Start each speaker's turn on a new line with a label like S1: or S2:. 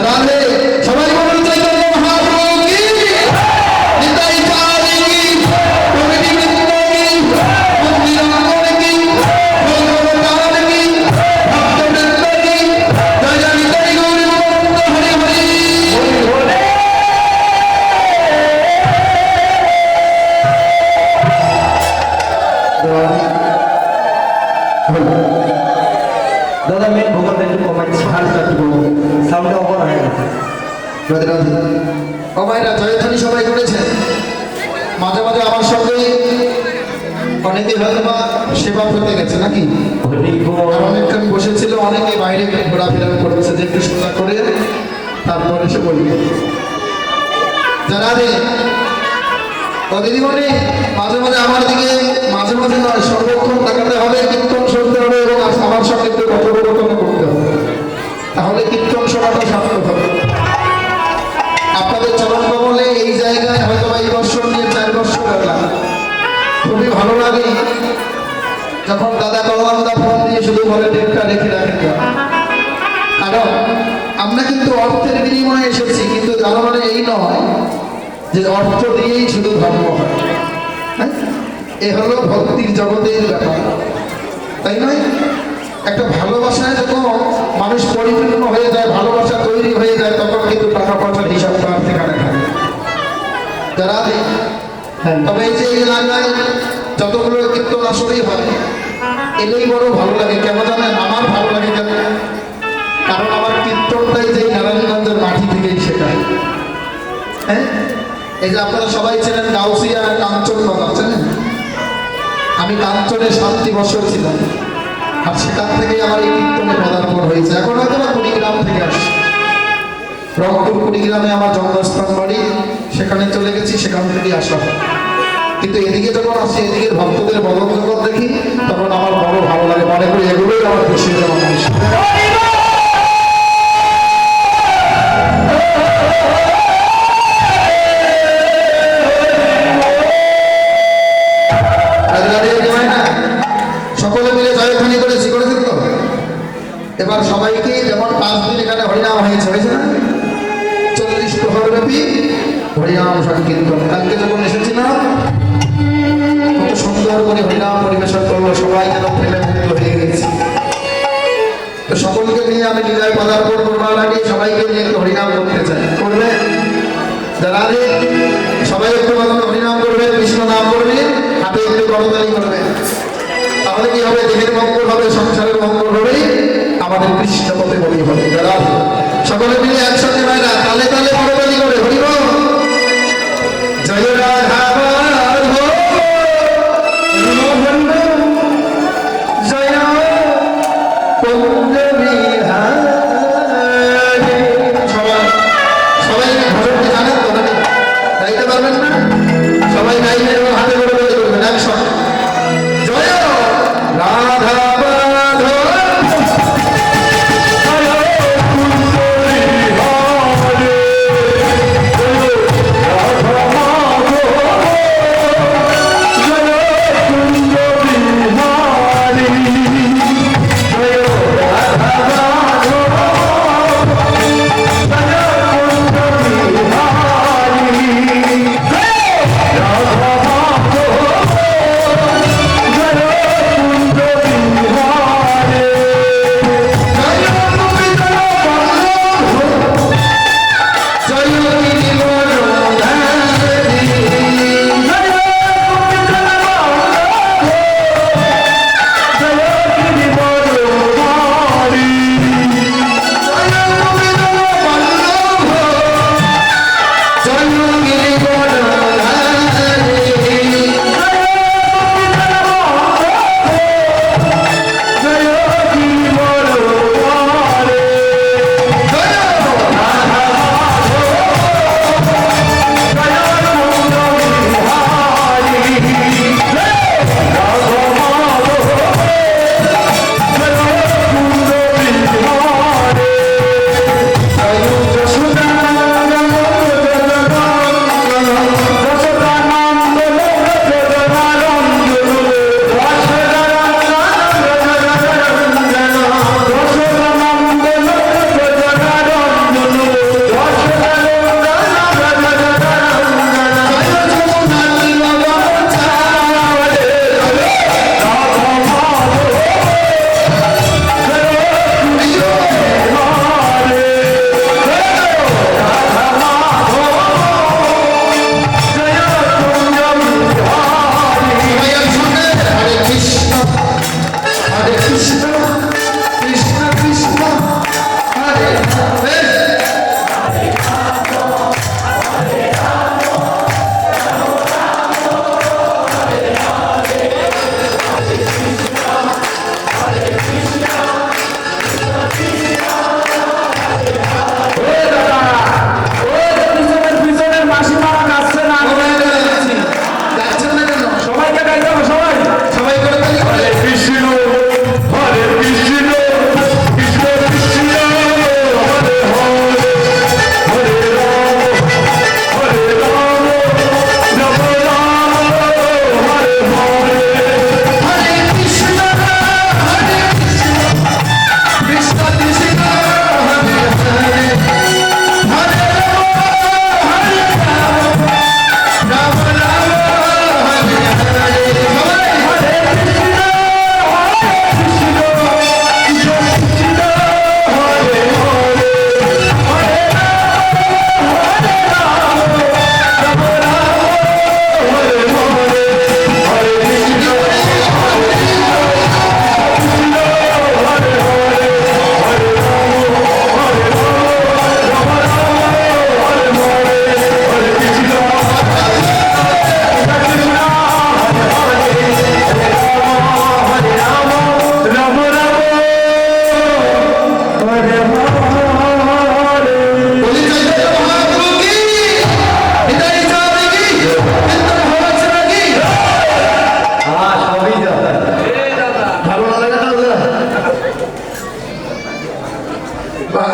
S1: রাধে সবাই বলুন চৈতন্য মহাপ্রভু কি নিতাই চাঁদ কি কমিটি বৃন্দ কি মন্দিরাঙ্গন কি ভগবান কি ভক্তবৃন্দ কি জয় জয় নিতাই গৌর গোবিন্দ হরি হরি
S2: দাদা মেন ভোকালটা একটু কমাইছি হালকা একটু সাউন্ডটা ওভার হয়ে গেছে।
S1: রাধে রাধে ও ভাইরা জয়ধ্বনি সবাই করেছেন মাঝে মাঝে আমার সঙ্গে অনেকে হয়তো বা সেবা করতে গেছে নাকি আর অনেকক্ষণ বসেছিল অনেকে বাইরে ঘোরাফেরা করছে যে একটু সোজা করে তারপরে এসে বলবে যারা রে ও দিদিমণি মাঝে মাঝে আমার দিকে মাঝে মাঝে নয় সর্বক্ষণ তাকাতে হবে কীর্তন শুনতে হবে এবং আমার সঙ্গে একটু কথোপকথন করতে হবে তাহলে কীর্তন শোনাটা সার্থক হবে আপনাদের চরণ কমলে এই জায়গায় হয়তো বা এই বছর নিয়ে 4 বছর লাগলাম খুবই ভালো লাগে যখন দাদা কলমান্দা ফোন দিয়ে শুধু বলে ডেটটা রেখে রাখেন কারণ আমরা কিন্তু অর্থের বিনিময়ে এসেছি কিন্তু তার মানে এই নয় যে অর্থ দিয়েই শুধু ধর্ম হয় হ্যাঁ এ হলো ভক্তির জগতের ব্যাপার তাই নয় একটা ভালোবাসায় যখন মানুষ পরিপূর্ণ হয়ে যায় ভালোবাসা তৈরি হয়ে যায় তখন কিন্তু টাকা পয়সার হিসাবটা আর সেখানে থাকে যারা তবে এই যে এলাকায় যতগুলো কীর্তন আসলেই হয় এলেই বড় ভালো লাগে কেন জানেন আমার ভালো লাগে কেন কারণ আমার কীর্তনটাই যে নারায়ণগঞ্জের মাটি থেকেই শেখায় হ্যাঁ এই যে আপনারা সবাই চেনেন গাউসিয়া কাঞ্চন বাবা চেনেন আমি কাঞ্চনে 7 বছর ছিলাম আর সেখান থেকে আমার এই কীর্তনে পদার্পণ হয়েছে এখন হয়তো না কুড়িগ্রাম থেকে আসছি রংপুর কুড়িগ্রামে আমার জন্মস্থান বাড়ি সেখানে চলে গেছি সেখান থেকে আসা কিন্তু এদিকে যখন আসছি এদিকে ভক্তদের বদল যখন দেখি তখন আমার বড় ভালো লাগে মনে করি এগুলোই আমার খুশি মানুষ সকলে মিলে জয়ধ্বনি করেছি করেছেন তো এবার সবাইকে যেমন 5 দিন এখানে হরিনাম হয়েছে না 40 প্রহর ব্যাপী হরিনাম সংকীর্তন কালকে যখন এসেছিলাম কত সুন্দর করে হরিনাম পরিবেশন করলো সবাই যেন প্রেমে মুগ্ধ হয়ে গেছে তো সকলকে নিয়ে আমি লীলায় পদার্পণ করবার আগে সবাইকে নিয়ে একটু হরিনাম করতে চাই করবে যারা সবাই একটু হরিনাম করবে কৃষ্ণ নাম করবে হাতে একটু করতালি করবে তাহলে কি হবে দেহের মঙ্গল হবে সংসারের মঙ্গল হবে আমাদের কৃষ্ণ পথে বলি হবে যারা সকলে মিলে একসাথে ভাইরা তালে তালে করতালি করে হরিব জয় রাধা জয় সবাই সবাই ভজনটি জানেন তো নাকি গাইতে পারবেন না সবাই গাইবেন এবং হাতে করে করবেন একসাথে জয় রাধা বা